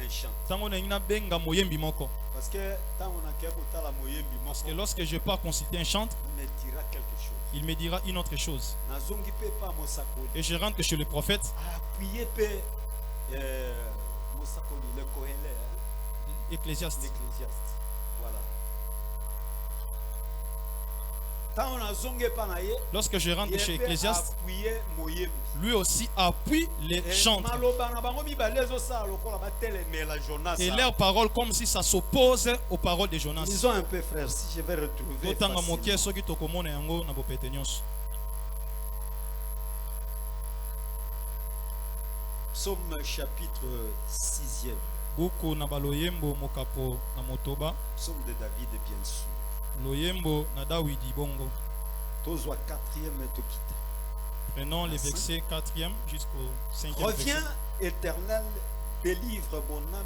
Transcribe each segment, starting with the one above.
méchant. Parce que lorsque je pars consulter un chantre, Il me dira quelque chose. il me dira une autre chose. Nazongi pe pa mosakoli. Et je rentre chez le prophète. Appuyé pe mosakoli le Kohelé. Ecclésiaste. L'Ecclésiaste. Voilà. Lorsque je rentre chez Ecclésiaste, lui aussi appuie les chantres. Et leurs paroles comme si ça s'oppose aux paroles de Jonas. Lisons un peu, frère, si je vais retrouver facilement. Psaume chapitre 6e. Psaume de David, bien sûr. Loyembo na Dawidi bongo. Tozwa 4e et Tokita. Prenons les versets 4e jusqu'au 5e. Reviens, Éternel, délivre mon âme.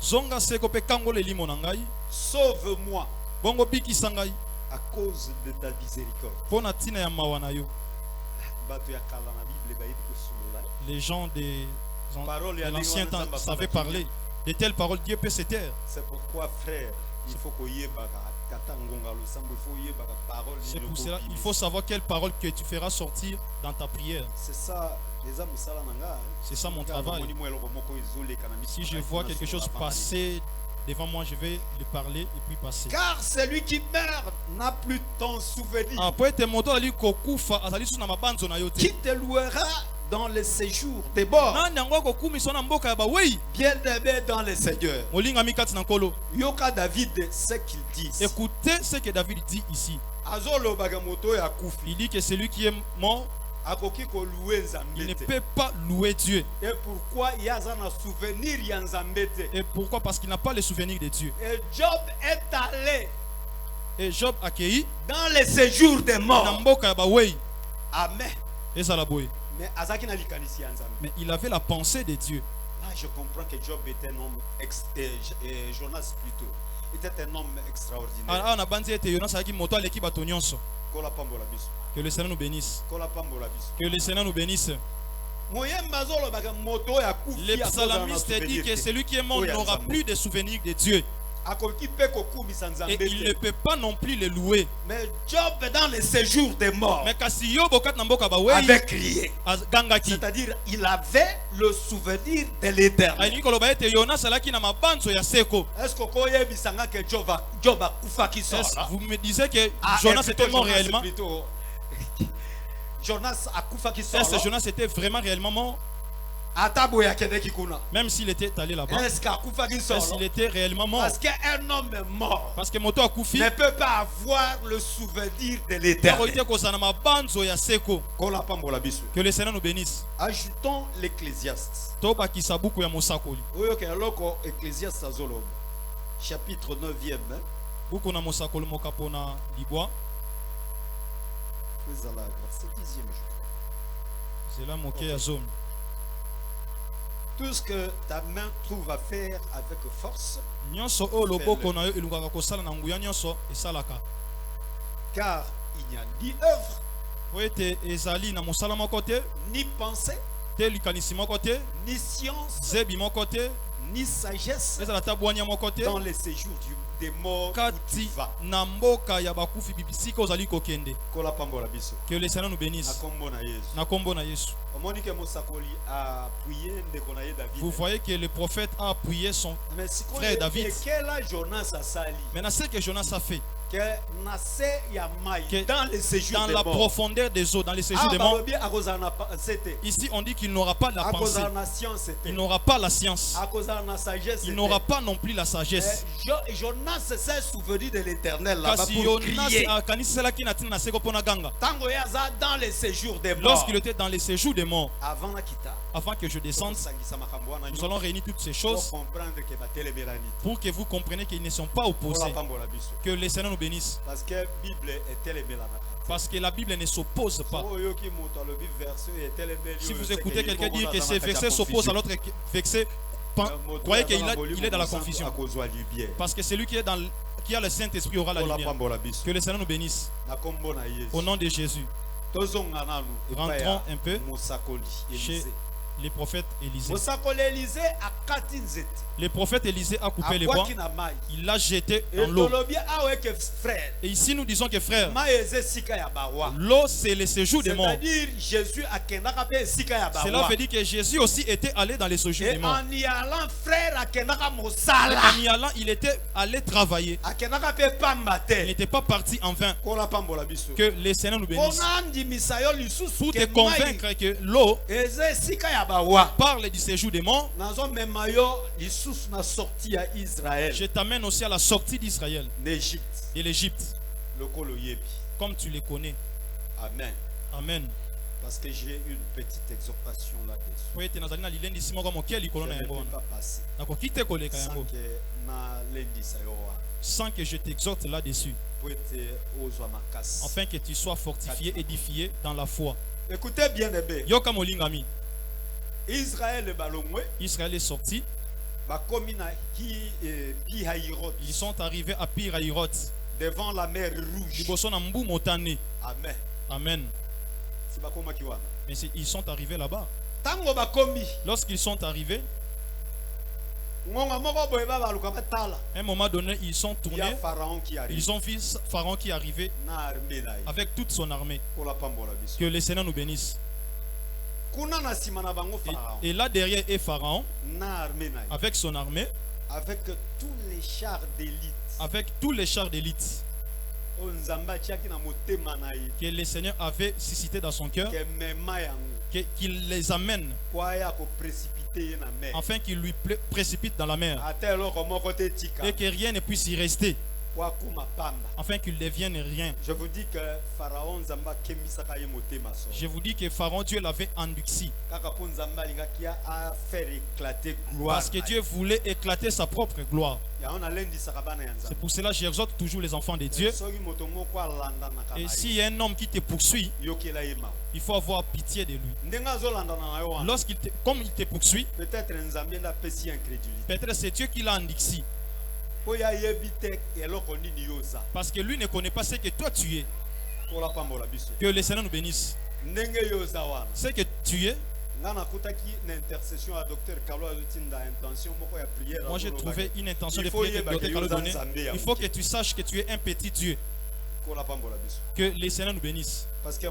Zonga seko pe kango le limo nangai. Sauve-moi. Bongo biki sangai. À cause de ta miséricorde. Pona tina ya mawana yo. Bato ya kala na Bible ba yebi ko solola. Les gens de l'ancien temps savaient parler. De telles paroles, Dieu peut se taire. C'est pourquoi, frère, il faut qu'on y ait c'est pour cela il faut savoir quelle parole que tu feras sortir dans ta prière. C'est ça, c'est ça mon travail. Si je vois quelque chose passer devant moi, je vais le parler et puis passer. Car celui qui meurt n'a plus ton souvenir. Qui te louera dans le séjour des morts. Bien-aimé dans le Seigneur. Yoka David, ce qu'il dit. Écoutez ce que David dit ici. Il dit que celui qui est mort, il ne peut pas louer Dieu. Et pourquoi il y a un souvenir? Et pourquoi? Parce qu'il n'a pas le souvenir de Dieu. Et Job est allé. Et Job a accueilli dans le séjour des morts. Amen. Mais il avait la pensée de Dieu. Là, je comprends que Job était un homme, Jonas plutôt, était un homme extraordinaire. Que le Seigneur nous bénisse. Que le Seigneur nous bénisse. Le psalamiste dit que celui qui est mort n'aura plus de souvenirs de Dieu. Et il ne peut pas non plus le louer. Mais Job dans le séjour des morts avait crié. C'est-à-dire il avait le souvenir de l'Éternel. Est-ce que vous me disiez que Jonas était mort réellement? Jonas a kufa qui sort. Est-ce que Jonas était vraiment réellement mort? Même s'il était allé là-bas. Est-ce qu'il était réellement mort? Parce qu'un homme mort parce que Moto Akoufi ne peut pas avoir le souvenir de l'Éternel. Que le Seigneur nous bénisse. Ajoutons l'Ecclésiaste. Chapitre 9e. Verset 10e, je crois. Tout ce que ta main trouve à faire avec force, car il n'y a ni œuvre, ni pensée, ni science, ni sagesse dans les séjours des morts où tu vas. Que le Seigneur nous bénisse. Vous voyez que le prophète a appuyé son frère David. Maintenant, ce que Jonas a fait, que dans la profondeur des eaux, dans les séjours des morts, ici on dit qu'il n'aura pas la pensée, il n'aura pas la science, il n'aura pas non plus la sagesse. Jonas s'est souvenu de l'Éternel là-bas pour crier. Dans les séjours des morts. Lorsqu'il était dans les séjours des morts, avant que je descende, nous allons réunir toutes ces choses pour que vous compreniez qu'ils ne sont pas opposés. Que le Seigneur nous bénisse. Parce que la Bible ne s'oppose pas. Si vous écoutez quelqu'un dire que ces versets s'opposent à l'autre verset, croyez qu'il est dans la confusion. Parce que celui qui a le Saint-Esprit aura la lumière. Que le Seigneur nous bénisse. Au nom de Jésus. Rentrons un peu chez les prophètes Élisée. Le prophète Élisée a coupé les bois. Il l'a jeté dans l'eau. Et ici nous disons que frère, l'eau c'est le séjour des morts. Cela veut dire que Jésus aussi était allé dans les séjours des morts. En y allant, frère, en y allant, il était allé travailler. Il n'était pas parti en vain. Que les Seigneur nous bénisse. Pour te convaincre que l'eau parle du séjour des morts, je t'amène aussi à la sortie d'Israël et l'Égypte, comme tu les connais. Amen. Amen. Parce que j'ai une petite exhortation là-dessus. Je ne peux pas passer sans que je t'exhorte là-dessus, afin que tu sois fortifié, édifié dans la foi. Écoutez bien, bébé. Israël est sorti. Ils sont arrivés à Pi-Hahiroth, devant la mer Rouge. Amen. Amen. Mais ils sont arrivés là-bas. Lorsqu'ils sont arrivés, à un moment donné, ils sont tournés. Ils ont vu Pharaon qui arrivait avec toute son armée. Que le Seigneur nous bénisse. Et là derrière est Pharaon avec son armée, avec tous les chars d'élite. Avec tous les chars d'élite que le Seigneur avait suscité dans son cœur, qu'il les amène afin qu'il lui précipite dans la mer et que rien ne puisse y rester, afin qu'il ne devienne rien. Je vous dis que Pharaon, Dieu l'avait endurci parce que Dieu voulait éclater sa propre gloire. C'est pour cela que j'exhorte toujours les enfants de Dieu. Et s'il y a un homme qui te poursuit, il faut avoir pitié de lui. Comme il te poursuit, peut-être c'est Dieu qui l'a endurci. Parce que lui ne connaît pas ce que toi tu es. Que le Seigneur nous bénisse. Ce que tu es. Moi j'ai trouvé une intention de prière que Dr Carlo donnait. Il faut que tu saches que tu es un petit Dieu. Que le Seigneur nous bénisse. Parce que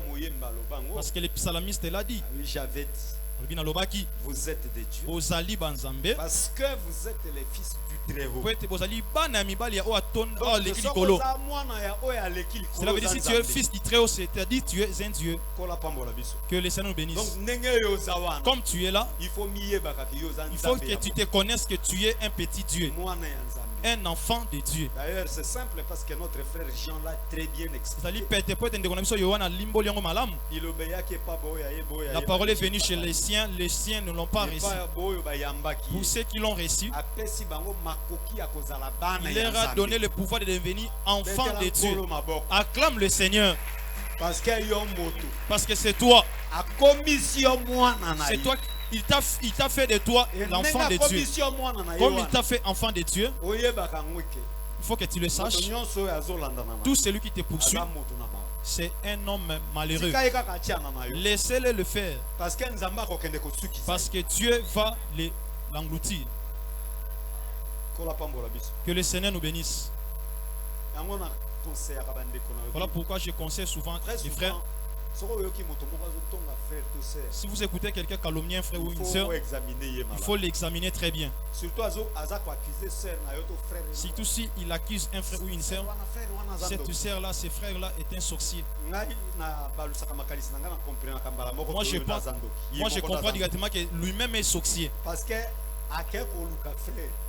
le psalmiste l'a dit. Vous êtes des dieux. Parce que vous êtes les fils du Très-Haut. Cela veut dire si tu es fils du Très-Haut, c'est-à-dire tu es un Dieu. Que le Seigneur nous bénisse. Comme tu es là, il faut que tu te connaisses que tu es un petit Dieu. Un enfant de Dieu. D'ailleurs, c'est simple parce que notre frère Jean l'a très bien expliqué. La parole est venue chez les siens ne l'ont pas reçu. Pour ceux qui l'ont reçu, il leur a donné le pouvoir de devenir enfants de Dieu. Acclame le Seigneur. Parce que c'est toi. C'est toi. Il t'a fait de toi l'enfant de Dieu. Comme il t'a fait enfant de Dieu, il faut que tu le saches. Tout celui qui te poursuit, c'est un homme malheureux. Laissez-le le faire. Parce que Dieu va l'engloutir. Que le Seigneur nous bénisse. Voilà pourquoi je conseille souvent les frères. Si vous écoutez quelqu'un calomnier un frère ou une soeur, il faut l'examiner très bien. Surtout si il accuse un frère ou une soeur, cette soeur-là, ce frère-là est un sorcier. Moi je comprends directement que lui-même est sorcier.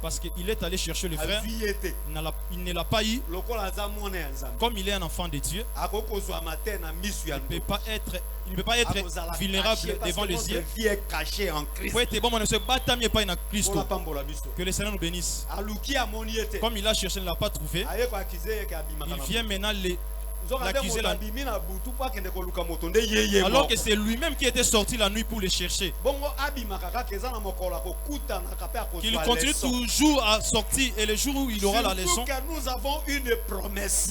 Parce qu'il est allé chercher le frère, il ne l'a pas eu. Comme il est un enfant de Dieu, il ne peut pas être vulnérable devant les yeux. Que le Seigneur nous bénisse. Comme il a cherché, il ne l'a pas trouvé. Il vient maintenant l'accuser la nuit. Alors que c'est lui-même qui était sorti la nuit pour les chercher. Qu'il continue toujours à sortir et le jour où il aura la leçon. Nous avons une promesse.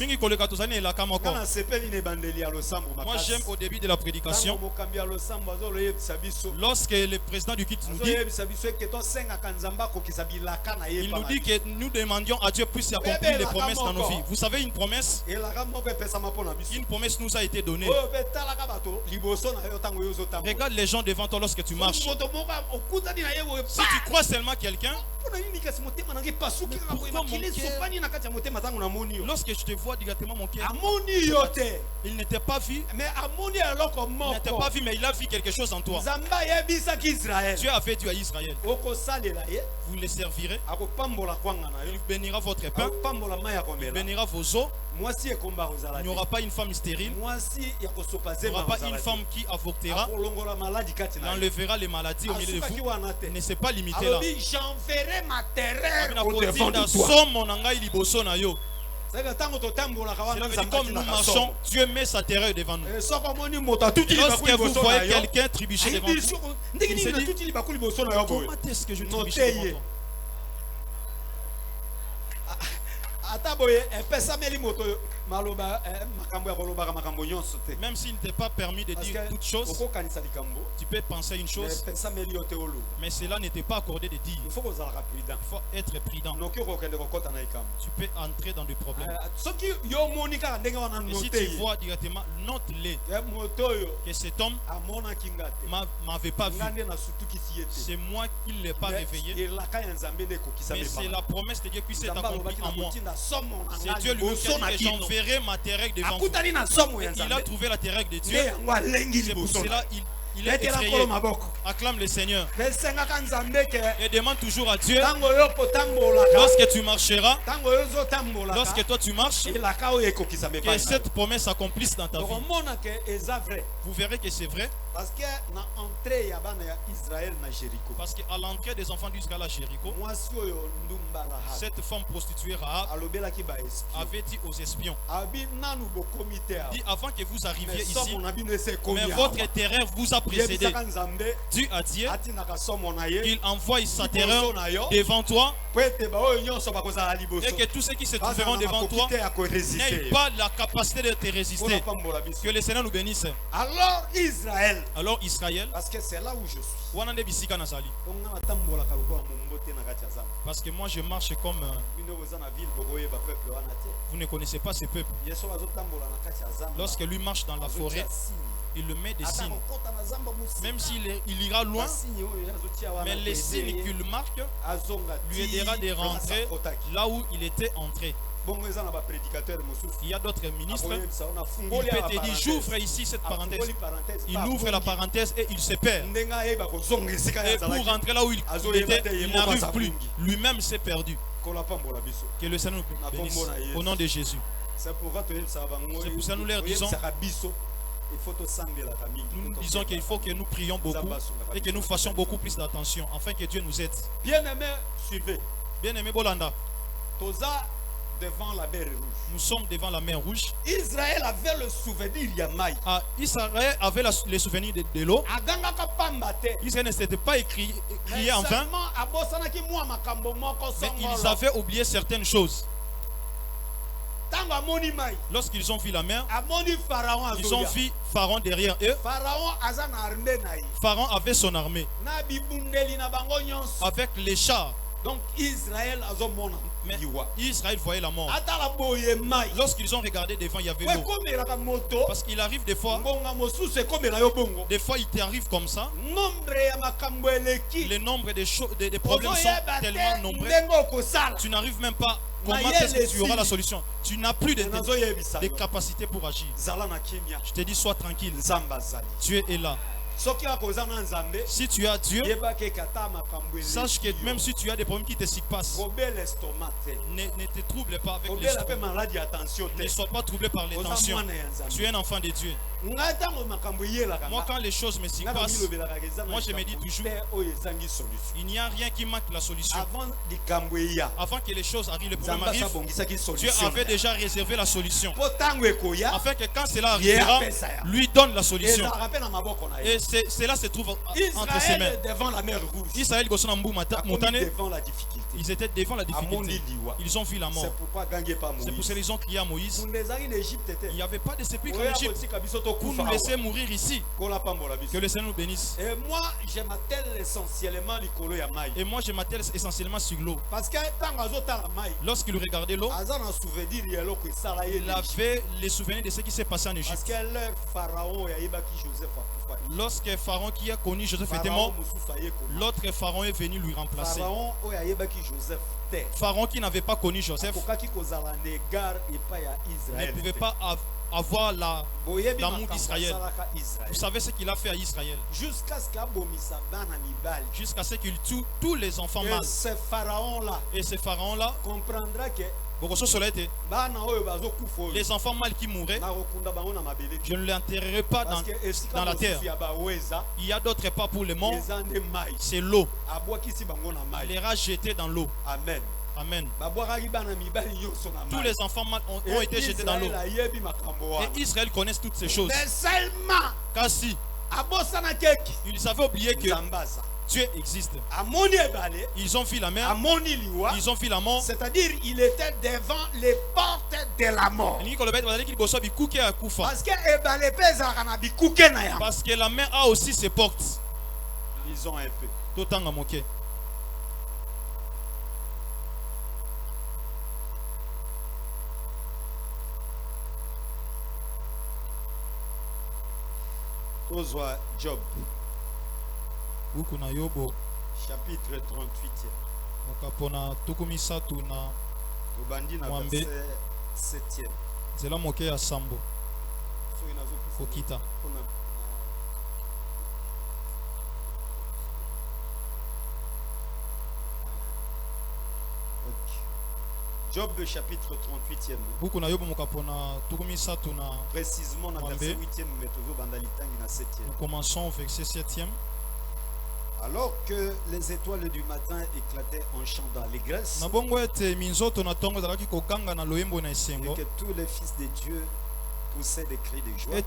Moi j'aime au début de la prédication, lorsque le président du culte nous dit, il nous dit que nous demandions à Dieu puisse accomplir les promesses dans nos vies. Vous savez, une promesse nous a été donnée. Regarde les gens devant toi lorsque tu marches. Si tu crois seulement quelqu'un, lorsque je te vois directement mon cœur, il n'était pas vu, mais il a vu quelque chose en toi. Dieu a fait Dieu à Israël. Vous les servirez, il bénira votre pain, il bénira vos eaux. Il n'y aura pas une femme stérile, il n'y aura pas une femme qui avortera, il enlèvera les maladies au milieu de vous. Ne s'est pas limité là. J'enverrai ma terreur au-devant de toi. Comme nous marchons, Dieu met sa terreur devant nous. Lorsque vous voyez quelqu'un trébucher devant vous, il se dit, comment est-ce que je trébuche devant toi? Même s'il ne t'est pas permis de dire toutes choses, tu peux penser une chose, mais cela n'était pas accordé de dire. Il faut être prudent. Tu peux entrer dans des problèmes. Et si tu vois directement, note-les que cet homme ne m'avait pas vu. C'est moi qui ne l'ai pas réveillé. Mais c'est la promesse de Dieu qui s'est accomplie en moi. C'est Dieu lui qui a dit que j'enverrai ma terre devant vous. Il a trouvé la terre de Dieu. C'est pour cela il est effrayé. Acclame le Seigneur. Et demande toujours à Dieu, lorsque tu marcheras, lorsque toi tu marches, que cette promesse s'accomplisse dans ta vie. Vous verrez que c'est vrai. Parce qu'à l'entrée des enfants d'Israël à Jéricho, cette femme prostituée Rahab avait dit aux espions, dit avant que vous arriviez ici, mais votre terreur vous a précédé. Dieu a dit qu'il envoie sa terreur devant toi et que tous ceux qui se trouveront devant toi n'aient pas la capacité de te résister. Que le Seigneur nous bénisse. Alors Israël, parce que c'est là où je suis. Parce que moi je marche comme vous ne connaissez pas ce peuple. Lorsque lui marche dans la forêt, il le met des signes. Même s'il ira loin, mais les signes qu'il marque lui aidera de rentrer là où il était entré. Il y a d'autres ministres, il peut te dire j'ouvre ici cette parenthèse. Il ouvre la parenthèse et il se perd. Et pour rentrer là où il était, il n'arrive plus. Lui-même s'est perdu. Que le Seigneur nous bénisse. Au nom de Jésus. C'est pour ça que nous leur disons, nous disons qu'il faut que nous prions beaucoup et que nous fassions beaucoup plus d'attention afin que Dieu nous aide. Bien-aimé, suivez. Bien-aimé Bolanda. Devant la mer Rouge. Nous sommes devant la mer Rouge. Israël avait le souvenir Yamai. Israël avait le souvenir de l'eau. Israël ne s'était pas crié en vain. Mais ils avaient oublié certaines choses. Lorsqu'ils ont vu la mer, ils ont vu Pharaon derrière eux. Pharaon avait son armée avec les chars. Donc Israël voyait la mort. Lorsqu'ils ont regardé devant, il y avait l'eau. Parce qu'il arrive des fois, il t'arrive comme ça. Le nombre des problèmes sont tellement nombreux. Tu n'arrives même pas. Comment est-ce que tu auras la solution? Tu n'as plus de capacité pour agir. Je te dis, sois tranquille. Dieu est là. Si tu as Dieu, sache que même si tu as des problèmes qui te s'y passent, ne te trouble pas avec l'estomac. Ne sois pas troublé par les tensions. Tu es un enfant de Dieu. Moi, quand les choses me s'y passent, moi je me dis toujours, il n'y a rien qui manque la solution. Avant que les choses arrivent, le problème arrive, Dieu avait déjà réservé la solution. Afin que quand cela arrivera, lui donne la solution. Et cela se trouve entre ses mains. Israël, devant la difficulté. Ils étaient devant la difficulté. Ils ont vu la mort. C'est pourquoi c'est pour ça qu'ils ont crié à Moïse. Il n'y avait pas de sépulcre en Égypte. Vous nous laissez mourir ici. Que le Seigneur nous bénisse. Et moi, je m'attelle essentiellement Et moi, je m'attelle essentiellement sur l'eau. Parce que lorsqu'il regardait l'eau, il avait les souvenirs de ce qui s'est passé en Égypte. Lorsque Pharaon qui a connu Joseph était mort, l'autre Pharaon est venu lui remplacer. Pharaon qui n'avait pas connu Joseph ne pouvait pas avoir l'amour d'Israël. Vous savez ce qu'il a fait à Israël? Jusqu'à ce qu'il tue tous les enfants mâles. Et ce pharaon-là comprendra que les enfants mâles qui mourraient, je ne les enterrerai pas dans la terre. Il y a d'autres pas pour les morts. C'est l'eau. Il les a jetés dans l'eau. Amen. Amen. Tous les enfants mâles ont été jetés dans l'eau. Et Israël connaît toutes ces choses. Mais seulement, car si ils avaient oublié que Dieu existe. Ils ont vu la mer. Ils ont vu la mort. C'est-à-dire il était devant les portes de la mort. Parce que la mer a aussi ses portes. Ils ont un peu. D'autant à moquer. Job. Chapitre 38. Verset 7. Job chapitre 38e. Précisément dans le verset 8e, nous commençons au verset 7e. Alors que les étoiles du matin éclataient en chant d'allégresse, et que tous les fils de Dieu poussaient des cris de joie,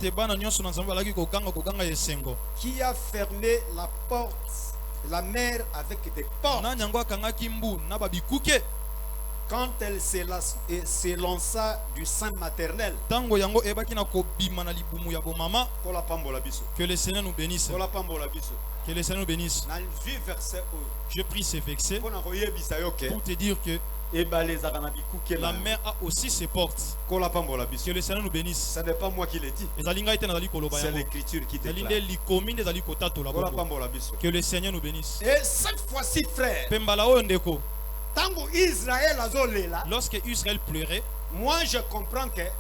qui a fermé la porte, la mer avec des portes, quand elle s'élança du sein maternel. Que le Seigneur nous bénisse. Que le Seigneur nous bénisse. Je prie ces versets pour te dire que la mer a aussi ses portes. Que le Seigneur nous bénisse. Ce n'est pas moi qui l'ai dit. C'est l'écriture qui déclare. Que le Seigneur nous bénisse. Et cette fois-ci, frère, lorsque Israël pleurait, moi je comprends que les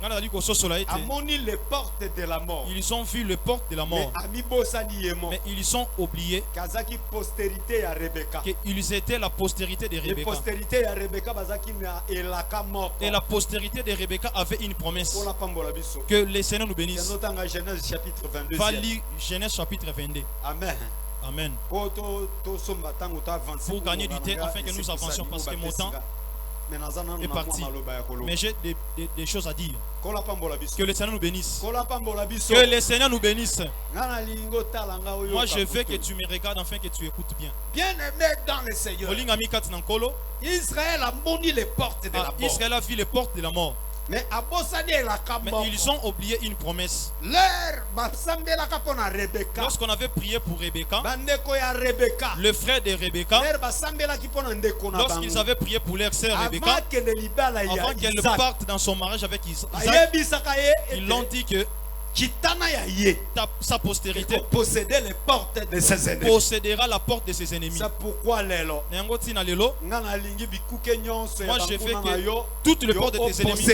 portes de la mort. Ils ont vu les portes de la mort. Mais ils ont oublié qu'ils étaient la postérité de Rebecca. Et la postérité de Rebecca avait une promesse. Que le Seigneur nous bénisse. Va lire Genèse chapitre 22. Amen. Amen. Pour gagner du temps afin que nous avancions parce que mon temps est parti. Mais j'ai des choses à dire. Que le Seigneur nous bénisse. Que le Seigneur nous bénisse. Moi je veux que tu me regardes afin que tu écoutes bien. Bien-aimé dans le Seigneur, Israël a moni les portes de la mort. Israël a vu les portes de la mort. Mais ils ont oublié une promesse. Lorsqu'on avait prié pour Rebecca, le frère de Rebecca, lorsqu'ils avaient prié pour leur sœur Rebecca, avant qu'elle parte dans son mariage avec Isaac, ils l'ont dit que sa postérité possédera les portes de ses ennemis. Possédera la porte de ses ennemis. C'est pourquoi moi je fais que toutes les portes de tes ennemis,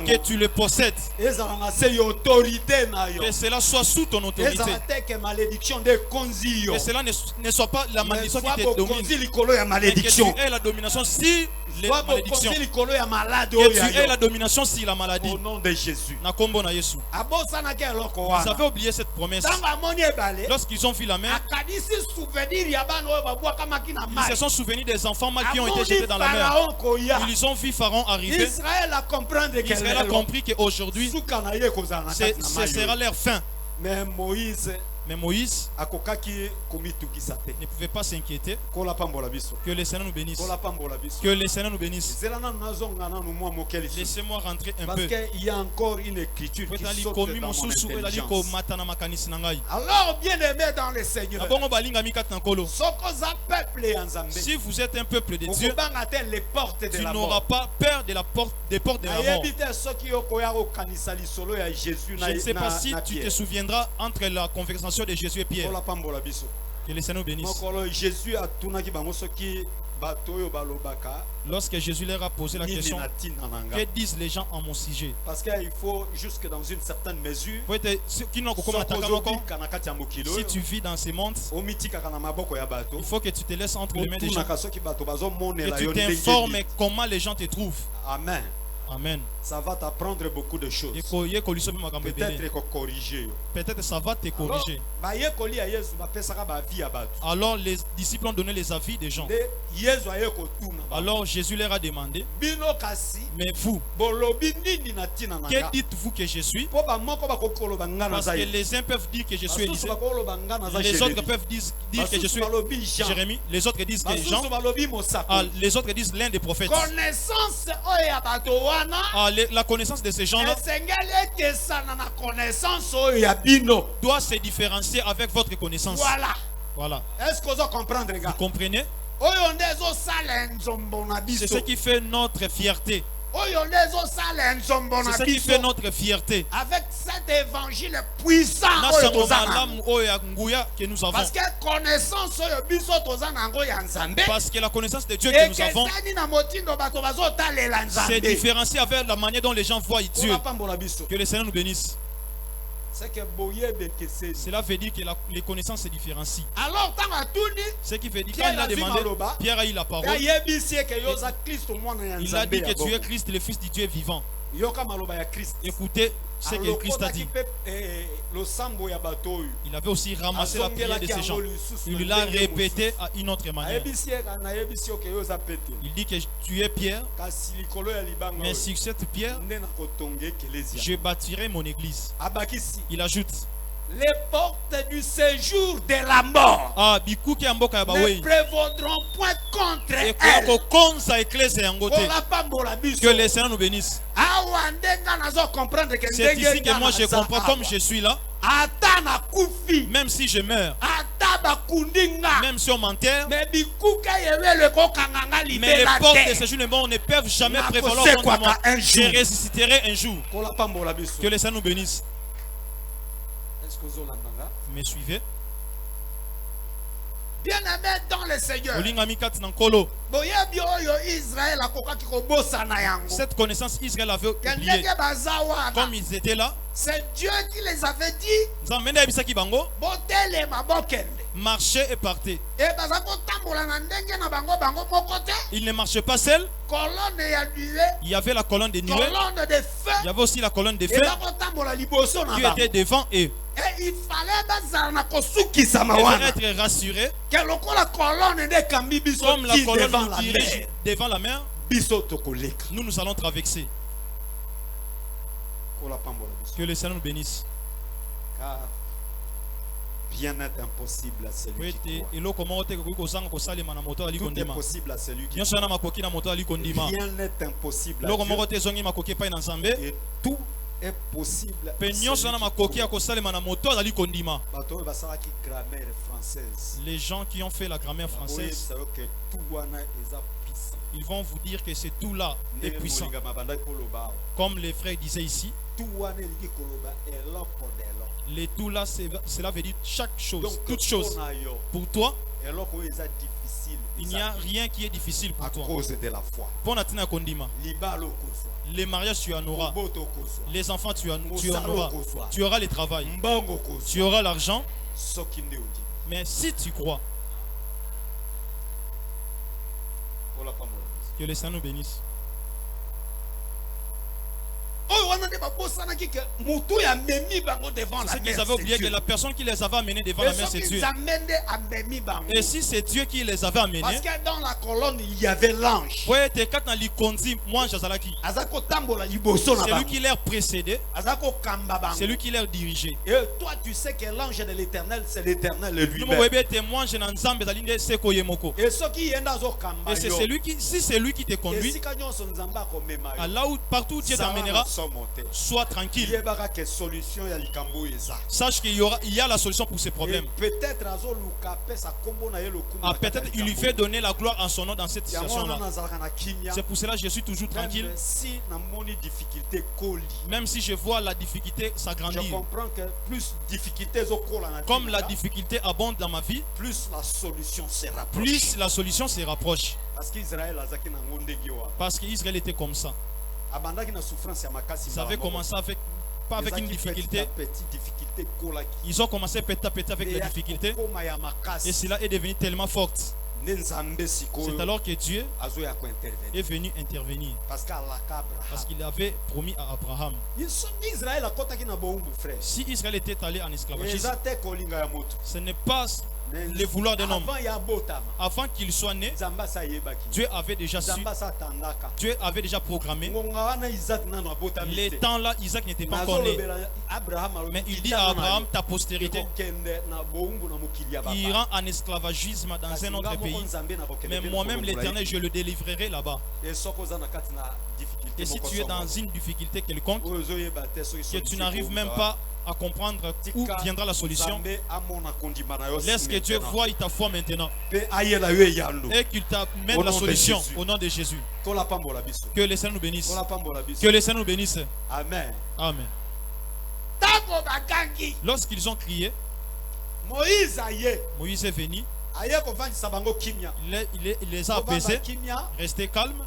que tu les possèdes, que cela soit sous ton autorité, que cela ne soit pas la malédiction qui te domine, mais que tu aies la domination les malédictions. Que tu aies la domination sur la maladie. Au nom de Jésus. Ils avaient oublié cette promesse. Lorsqu'ils ont vu la mer, ils se sont souvenus des enfants qui ont été jetés dans la mer. Ils ont vu Pharaon arriver. Israël a compris qu'aujourd'hui, ce sera leur fin. Mais Moïse ne pouvait pas s'inquiéter. Que le Seigneur nous bénisse. Que le Seigneur nous bénisse. Laissez-moi rentrer un peu. Parce qu'il y a encore une écriture qui saute dans mon intelligence. Alors, bien aimé dans le Seigneur, si vous êtes un peuple de Dieu, tu n'auras pas peur de la porte des portes de la mort. Je ne sais pas si tu te souviendras entre la conversation de Jésus et Pierre. Que le Seigneur bénisse. Lorsque Jésus leur a posé la question, que disent les gens en mon sujet? Parce qu'il faut jusque dans une certaine mesure, si tu vis dans ces mondes, il faut que tu te laisses entre les mains des gens, que tu t'informes comment les gens te trouvent. Amen. Amen. Ça va t'apprendre beaucoup de choses. Peut-être corriger. Peut-être ça va te corriger. Alors les disciples ont donné les avis des gens. Alors Jésus leur a demandé, mais vous, que dites-vous que je suis? Parce que les uns peuvent dire que je suis Élisée, les autres peuvent dire que je suis Jérémie, les autres disent que Jean, les autres disent l'un des prophètes. La connaissance de ces gens-là doit se différencier avec votre connaissance. Voilà. Est-ce que vous comprenez? Vous comprenez? C'est ce qui fait notre fierté. C'est ce qui fait notre fierté. Avec cet évangile puissant que nous avons. Parce que la connaissance de Dieu que nous avons se différencie avec la manière dont les gens voient Dieu. Que le Seigneur nous bénisse. Cela veut dire que les connaissances se différencient. Alors, ce qui veut dire quand il a demandé, Pierre a eu la parole. Il a dit que tu es Christ, le Fils du Dieu vivant. Écoutez ce que Christ a dit. Il avait aussi ramassé la prière de ces gens. Il l'a répété à une autre manière. Il dit que tu es Pierre, mais sur cette pierre, je bâtirai mon église. Il ajoute, les portes du séjour de la mort ne prévaudront point contre elle. Que le Seigneur nous bénisse. C'est ici que moi je comprends, comme je suis là, même si je meurs, même si on m'enterre, mais les portes de séjour de mort ne peuvent jamais prévaloir contre moi. Je ressusciterai un jour. Que le Seigneur nous bénisse. Vous me suivez? Bien aimé dans le Seigneur. Cette connaissance Israël avait oublié. Comme ils étaient là, c'est Dieu qui les avait dit marchez et partez. Il ne marchait pas seul. Il y avait la colonne de nuée. Il y avait aussi la colonne de feu qui était devant eux. Et il fallait être rassuré. Comme la colonne nous dirige devant la mer, nous allons traverser. Que le Seigneur nous bénisse. Car rien n'est impossible à celui qui croit. Tout est possible à celui qui croit. Rien n'est impossible à Dieu. Et tout est possible à les gens qui ont fait la grammaire française, ils vont vous dire que c'est tout là est puissant. Comme les frères disaient ici, les tout là, cela veut dire chaque chose, toute chose. Pour toi, il n'y a rien qui est difficile pour toi. À cause de la foi. Les mariages, tu en auras. Les enfants, tu en auras. Tu auras le travail. Tu auras l'argent. Mais si tu crois, que Que le Seigneur nous bénisse. C'est qu'ils avaient oublié que la personne qui les avait amenés devant la mer, c'est Dieu. Et si c'est Dieu qui les avait amenés, parce que dans la colonne il y avait l'ange. C'est lui qui les précédé. C'est lui qui les dirigeait. Et toi tu sais que l'ange de l'Éternel, c'est l'Éternel lui-même. Et c'est celui qui, si c'est lui qui te conduit, là où partout où Dieu t'emmènera, sois tranquille. Sache qu'il y a la solution pour ces problèmes. Peut-être il lui fait donner la gloire en son nom dans cette situation-là. C'est pour cela que je suis toujours tranquille. Même si je vois la difficulté s'agrandir. Je comprends que plus difficultés comme la difficulté abonde dans ma vie, plus la solution se rapproche. Plus la solution se rapproche. Parce qu'Israël était comme ça. Ça avait commencé avec, pas avec une difficulté. Ils ont commencé petit à petit avec les difficultés. Et cela est devenu tellement fort. C'est alors que Dieu est venu intervenir. Parce qu'il avait promis à Abraham. Si Israël était allé en esclavagisme, ce n'est pas le vouloir d'un homme. Avant qu'il soit né, Dieu avait déjà su, Dieu avait déjà programmé. Les temps là, Isaac n'était pas encore né. Mais il dit à Abraham, ta postérité ira en esclavagisme dans un autre pays. Mais moi-même, l'Éternel, je le délivrerai là-bas. Et si tu es dans une difficulté quelconque, que tu n'arrives même pas à comprendre où viendra la solution, laisse que Dieu voie ta foi maintenant et qu'il t'amène la solution au nom de Jésus. Que le Seigneur nous bénisse. Que le Seigneur nous bénisse. Amen. Amen. Lorsqu'ils ont crié, Moïse est venu. Il les a apaisés. Restez calmes.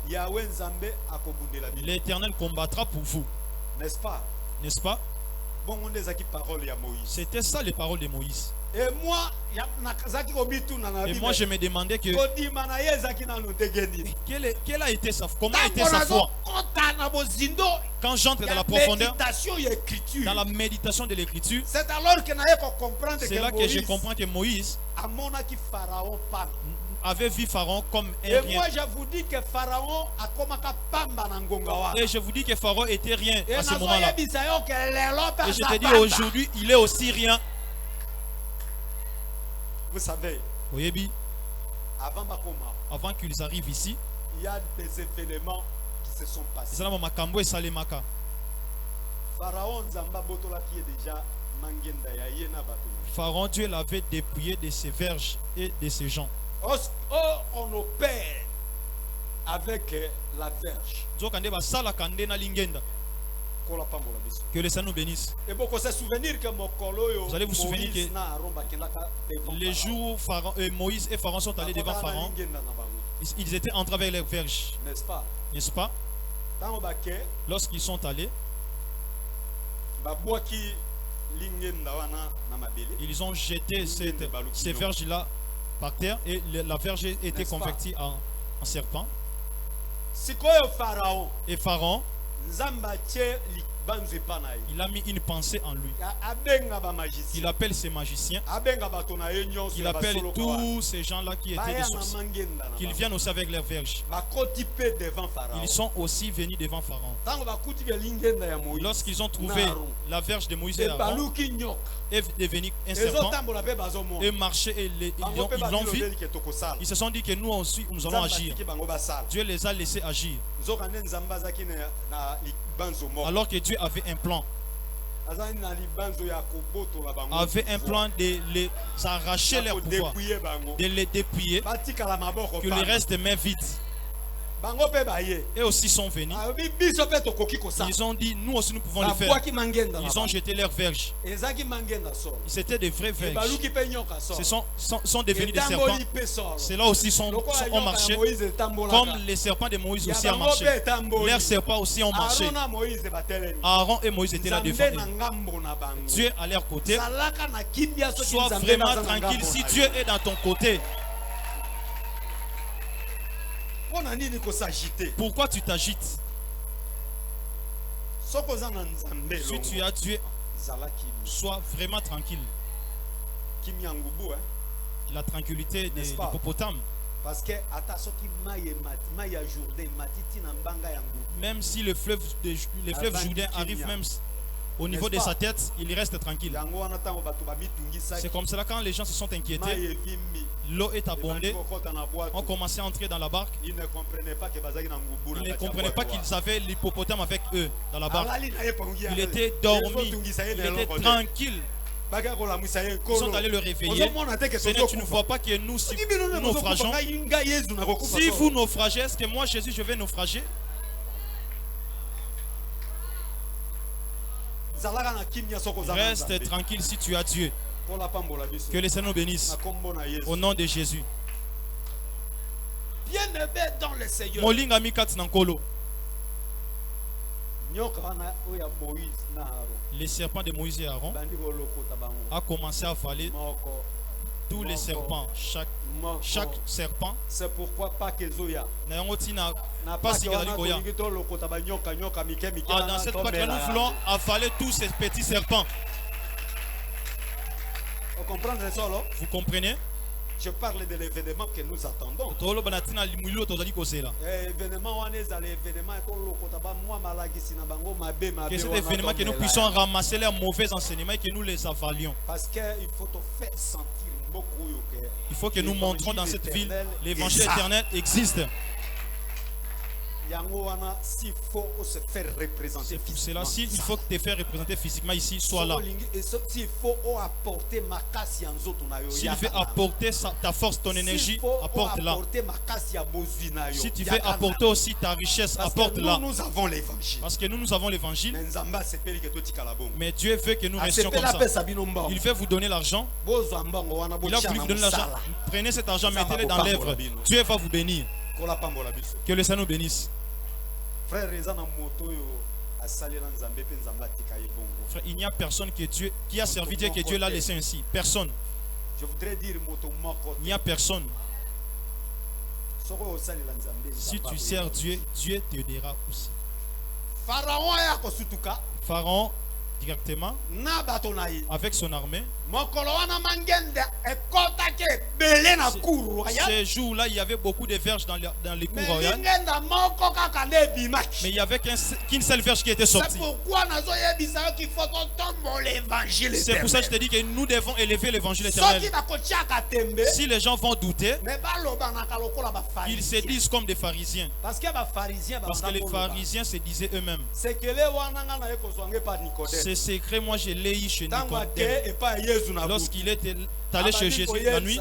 L'Éternel combattra pour vous. N'est-ce pas? N'est-ce pas? C'était ça les paroles de Moïse. Et moi je me demandais que quelle a été sa foi, comment a été sa foi. Quand j'entre dans la profondeur, dans la méditation de l'écriture, c'est alors que c'est là que je comprends que Moïse avait vu Pharaon comme un rien. Et moi je vous dis que Pharaon a Et je vous dis que Pharaon était rien à ce moment-là. Et je te dis aujourd'hui, il est aussi rien. Vous savez, avant qu'ils arrivent ici, il y a des événements qui se sont passés. Pharaon, Dieu l'avait dépouillé de ses verges et de ses gens. On opère avec la verge. Que le Seigneur nous bénisse. Vous allez vous souvenir que les jours où Moïse et Pharaon sont allés devant Pharaon, ils étaient entrés avec leurs verges. N'est-ce pas? Lorsqu'ils sont allés, ils ont jeté ces verges-là par terre et la verge était convertie en serpent. Et Pharaon, il a mis une pensée en lui. Il appelle ses magiciens. Il appelle tous ces gens-là qui étaient des sorciers. Qu'ils viennent aussi avec leurs verges. Ils sont aussi venus devant Pharaon. Lorsqu'ils ont trouvé la verge de Moïse et Aaron, est devenu un serpent et marché et ils l'ont vu. Ils se sont dit que nous aussi nous allons agir. Dieu les a laissés agir. Alors que Dieu avait un plan. Avait un plan de les arracher leur pouvoir, de les dépouiller, que les restent mains vides. Et aussi sont venus. Ils ont dit, nous aussi nous pouvons le faire. Ils ont jeté leurs verges. C'était des vraies verges. Ce sont devenus des serpents. Ceux-là aussi ont marché. Comme les serpents de Moïse aussi ont marché. Leurs serpents aussi ont marché. Aaron et Moïse étaient là devant eux. Dieu à leur côté. Sois vraiment tranquille si Dieu est dans ton côté. Pourquoi tu t'agites? Si tu as Dieu, sois vraiment tranquille. La tranquillité des hippopotames. Parce que même si le fleuve Jourdain arrive même au niveau de sa tête, il reste tranquille. C'est comme cela quand les gens se sont inquiétés, l'eau est abondée, on commençait à entrer dans la barque. Ils ne comprenaient pas qu'ils avaient l'hippopotame avec eux dans la barque. Il était dormi, il était tranquille. Ils sont allés le réveiller. Seigneur, tu ne vois pas que nous, si nous naufrageons, si vous naufragez, est-ce que moi, Jésus, je vais naufrager? Reste tranquille si tu as Dieu. Que le Seigneur nous bénisse. Au nom de Jésus. Bien-aimé dans le Seigneur. Molinga mikati nankolo. Les serpents de Moïse et Aaron a commencé à avaler tous les serpents, chaque serpent. C'est pourquoi pas que Zoya. Dans cette partie, nous voulons avaler tous ces petits serpents. Vous comprenez? Je parle de l'événement que nous attendons. Que cet événement, que nous puissions ramasser leurs mauvais enseignements et que nous les avalions. Parce qu'il faut te faire sentir beaucoup. Il faut que nous montrons dans cette ville l'évangile éternel existe. S'il faut se faire représenter physiquement. Il faut te faire représenter physiquement ici, sois là. S'il faut apporter ma casse. S'il veut apporter ta force, ton énergie, apporte-la. Si tu veux apporter aussi ta richesse, apporte-la. Nous avons l'évangile. Parce que nous avons l'évangile. Mais Dieu veut que nous restions comme ça. Il veut vous donner l'argent. Il a voulu vous donner l'argent. Prenez cet argent, mettez-le dans l'œuvre. Dieu va vous bénir. Que le Seigneur nous bénisse. Frère, il n'y a personne qui a servi Dieu que Dieu l'a laissé ainsi. Personne. Je voudrais dire, il n'y a personne. Si tu sers Dieu, Dieu te dira aussi. Pharaon directement avec son armée. Ces jours-là, il y avait beaucoup de verges dans les cours royales. Mais il n'y avait qu'une seule verge qui était sortie. C'est pour ça que je te dis que nous devons élever l'évangile éternel. Si les gens vont douter, ils se disent comme des pharisiens. Parce que les pharisiens se disaient eux-mêmes. Ce secret, moi je l'ai eu chez Nicodème. Lorsqu'il est allé chez Jésus la nuit,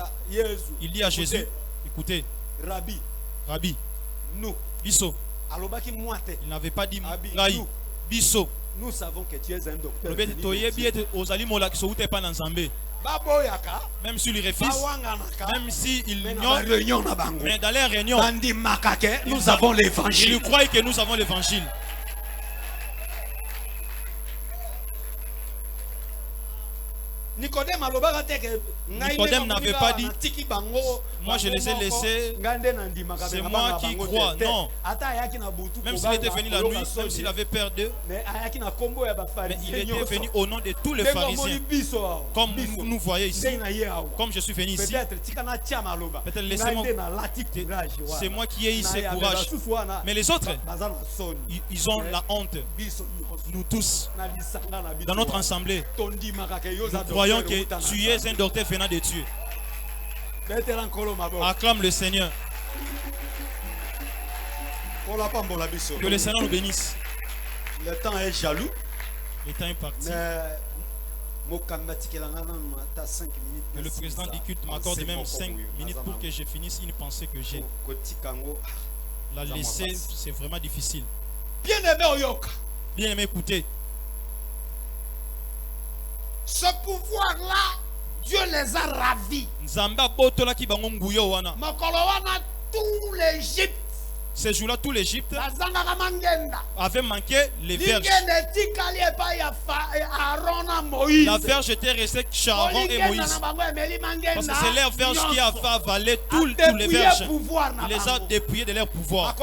il dit à Jésus, écoutez, Rabbi, Bisso. Il n'avait pas dit Raï, Bisso. Nous savons que tu es un docteur. Même s'il refuse, même s'il ignore, mais dans les réunions, nous avons l'évangile. Il croit que nous avons l'évangile. Nicodème n'avait pas dit, moi je les ai laissés, c'est moi qui crois. Non. Même s'il était venu la nuit, même s'il avait peur d'eux, mais il était venu au nom de tous les pharisiens. Comme nous voyons ici, comme je suis venu ici. Peut-être laissez-moi. C'est moi qui ai eu ce courage. Mais les autres, ils ont la honte. Nous tous, dans notre assemblée, nous croyons que tu es un docteur venant de Dieu. Acclame le Seigneur. Que le Seigneur nous bénisse. Le temps est jaloux. Le temps est parti. Que le président du culte m'accorde même 5 minutes pour que je finisse une pensée que j'ai. La laisser, c'est vraiment difficile. Bien aimé, écoutez. Ce pouvoir-là, Dieu les a ravis. Tout l'Égypte Ces jours-là, tout l'Égypte avait manqué les verges. La verge était restée chez Aaron et Moïse. Parce que c'est leur verge qui a fait avaler tous les verges. Il les a dépouillés de leur pouvoir.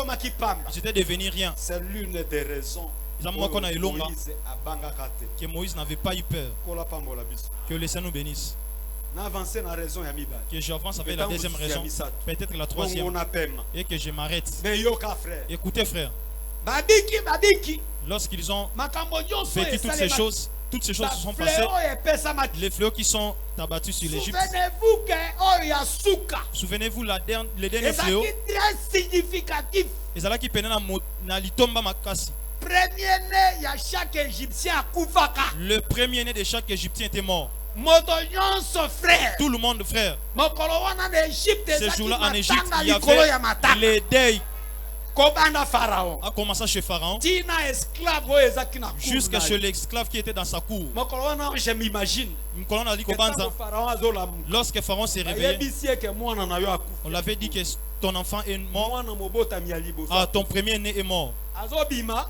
Ils étaient devenus rien. C'est l'une des raisons que Moïse n'avait pas eu peur. Que le Seigneur nous bénisse. Que j'avance avec la deuxième raison, peut-être la troisième, et que je m'arrête. Écoutez, frère, lorsqu'ils ont vécu toutes ces choses se sont passées. Les fléaux qui sont abattus sur l'Égypte. Souvenez-vous, les derniers fléaux, ils allaient qui penaient na litomba makasi. Le premier né de chaque Égyptien était mort. Tout le monde, frère. Ce jour-là en Égypte, il y avait les deuils. A commencé chez Pharaon jusqu'à chez l'esclave qui était dans sa cour. Je m'imagine. Lorsque Pharaon s'est réveillé, on l'avait dit que ton enfant est mort. Ah, ton premier né est mort.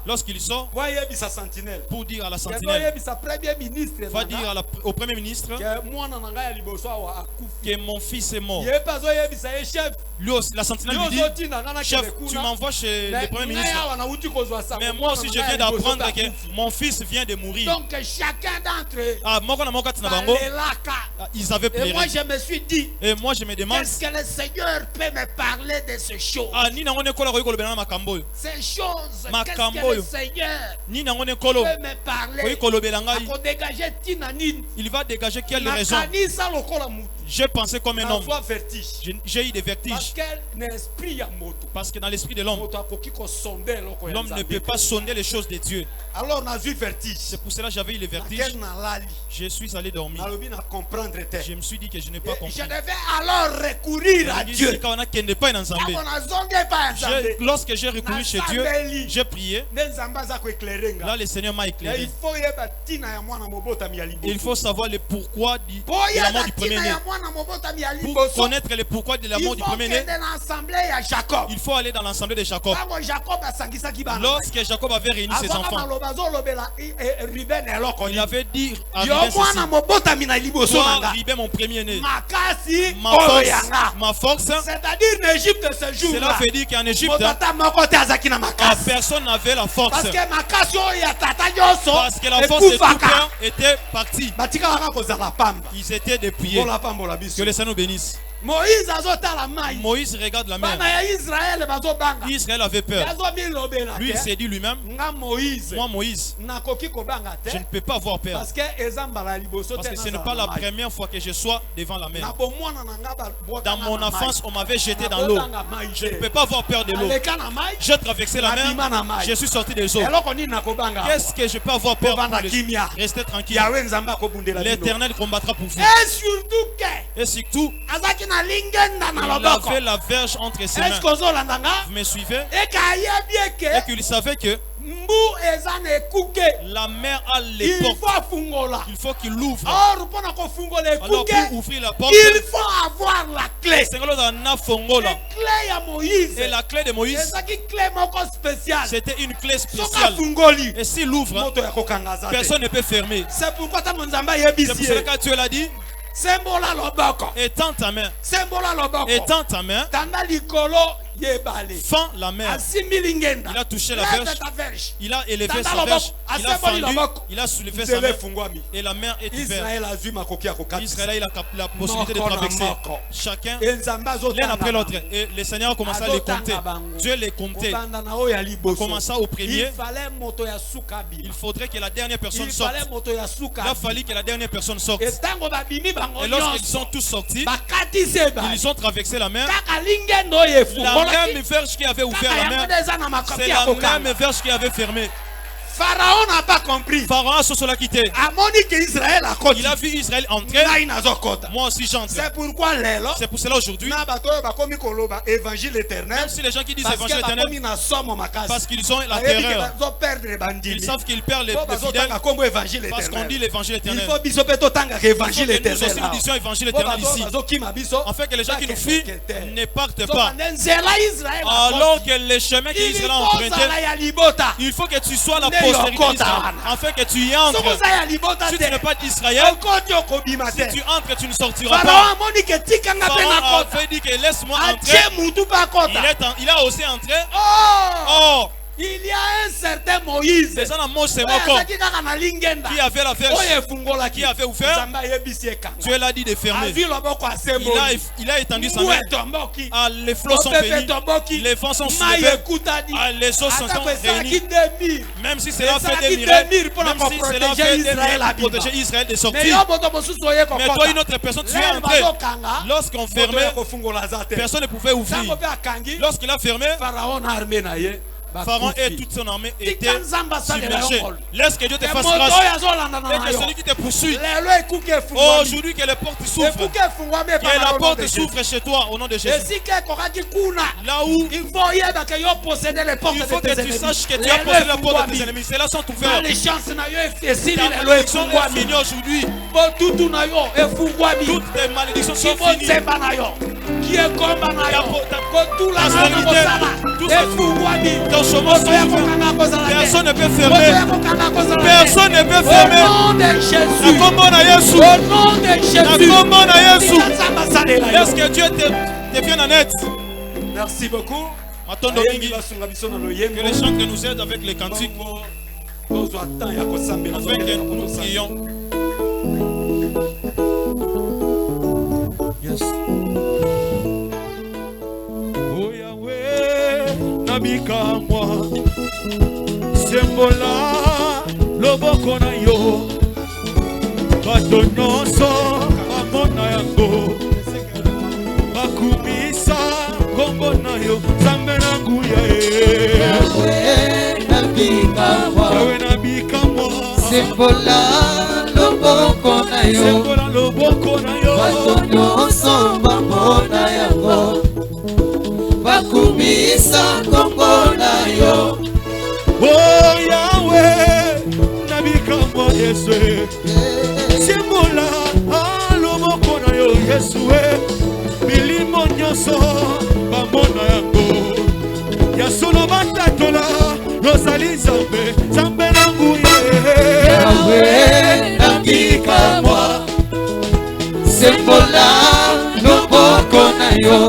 Lorsqu'il sort pour dire à la sentinelle, va dire au premier ministre que mon fils est mort. Lui aussi, la sentinelle lui dit, chef, tu m'envoies chez le premier ministre. Mais moi aussi je viens d'apprendre que mon fils vient de mourir. Donc chacun d'entre eux, ils avaient pleuré. Et moi je me suis dit, et moi je me demande, est-ce que le Seigneur peut me parler de ces choses? Ces choses, qu'est-ce que le Seigneur peut me parler? Il va dégager quelle raison? J'ai pensé comme un homme. J'ai eu des vertiges. Parce que dans l'esprit de l'homme, l'homme ne peut pas sonder les choses de Dieu. Alors on a vu vertige. C'est pour cela que j'avais eu les vertiges. Je suis allé dormir. Je me suis dit que je n'ai pas compris. Je devais alors recourir à Dieu. Lorsque j'ai recouru chez Dieu, j'ai prié. Là, le Seigneur m'a éclairé. Il faut savoir le pourquoi de la mort du premier-né. Pour connaître le pourquoi de la mort du premier-né, il faut aller dans l'assemblée de Jacob. Lorsque Jacob avait réuni ses enfants, il avait dit à Ruben ceci: toi, Ruben, mon premier-né, ma force, c'est-à-dire l'Égypte ce jour-là, cela veut dire qu'en Égypte, personne n'avait la force. Parce que la force de tout père était partie. Ils étaient dépouillés. Que le Seigneur nous bénisse. Moïse regarde la mer. Israël avait peur. Lui, il s'est dit lui-même, moi Moïse, je ne peux pas avoir peur. Parce que ce n'est pas la première fois que je sois devant la mer. Dans mon enfance, on m'avait jeté dans l'eau. Je ne peux pas avoir peur de l'eau. J'ai traversé la mer, je suis sorti des eaux. Qu'est-ce que je peux avoir peur pour rester tranquille? L'Éternel combattra pour vous. Et surtout, il avait la verge entre ses mains. Vous me suivez? Et qu'il savait que la mer a les portes. Il faut qu'il l'ouvre. Alors pour ouvrir la porte, il faut avoir la clé. Et la clé de Moïse, c'était une clé spéciale. Et s'il l'ouvre, personne ne peut fermer. C'est pour ça que Dieu l'a dit: étends ta main. Étends ta main. Fends la mer. Il a touché la verge. Il a élevé sa verge. Il a fendu. Il a soulevé sa main. Et la mer est ouverte. Israël a la possibilité de traverser. Chacun, l'un après l'autre. Et le Seigneur a commencé à les compter. Dieu les comptait. Commença au premier. Il faudrait que la dernière personne sorte. Il a fallu que la dernière personne sorte. Et lorsqu'ils sont tous sortis, ils ont traversé la mer. La même verge qui avait ouvert la mer, c'est la même verge qui avait fermé. Pharaon n'a pas compris. Pharaon a cela quitté. Il a vu Israël entrer. Moi aussi j'entre. C'est pourquoi c'est pour cela aujourd'hui. Même si les gens qui disent évangile éternel, parce qu'ils ont la terreur, ils savent qu'ils perdent les fidèles parce qu'on dit l'évangile éternel. Il faut que nous aussi nous disions évangile éternel ici. En fait que les gens qui nous fuient ne partent pas. Alors que les chemins qu'Israël a empruntés, il faut que tu sois la postérité d'Israël. Afin que tu y entres. Si tu n'es pas d'Israël, si tu entres, tu ne sortiras pas. Pharaon a fait dire que laisse-moi entrer. Il a aussi entré. Oh! Il y a un certain Moïse qui avait la verge, qui avait ouvert. Dieu l'a dit de fermer. Il a étendu sa main. Les flots sont venus. Les vents sont soulevés. Les eaux sont réunies. Même si cela fait des miracles, même si cela fait des miracles pour protéger Israël de sortir. Mais toi, une autre personne, tu es entré. Lorsqu'on fermait, personne ne pouvait ouvrir. Lorsqu'il a fermé, Pharaon et toute son armée étaient submergés. Laisse que Dieu te fasse grâce. Et que celui qui te poursuit, aujourd'hui que les portes s'ouvrent, que la porte s'ouvre chez toi au nom de Jésus. Là où il faut que tu saches que tu as posé la porte de tes ennemis. Celles-là sont ouvertes. Ta malédiction est finie aujourd'hui. Toutes tes malédictions sont finies. Ton chemin sont ouverts. Personne ne peut fermer. Personne ne peut fermer. Au nom de Jésus. Est-ce que Dieu te vienne en aide? Merci beaucoup. Que les chants que nous aident avec les cantiques. Afin que nous prions. Yes. Nabikamwa sembola loboko na yo bato nyonso bamona yango bakumisa kombo na yo Nzambe na nguya Yawe nabikamwa sembola loboko na yo bato nyonso bamona yango bakumisa kombo na yo. Oh Yahweh nabikamwa Yesu sembola loboko na yo Yesu milimo nyonso bamona yango ya solo batatola yozali Nzambe Nzambe na nguya Yahweh nabikamwa sembola loboko na yo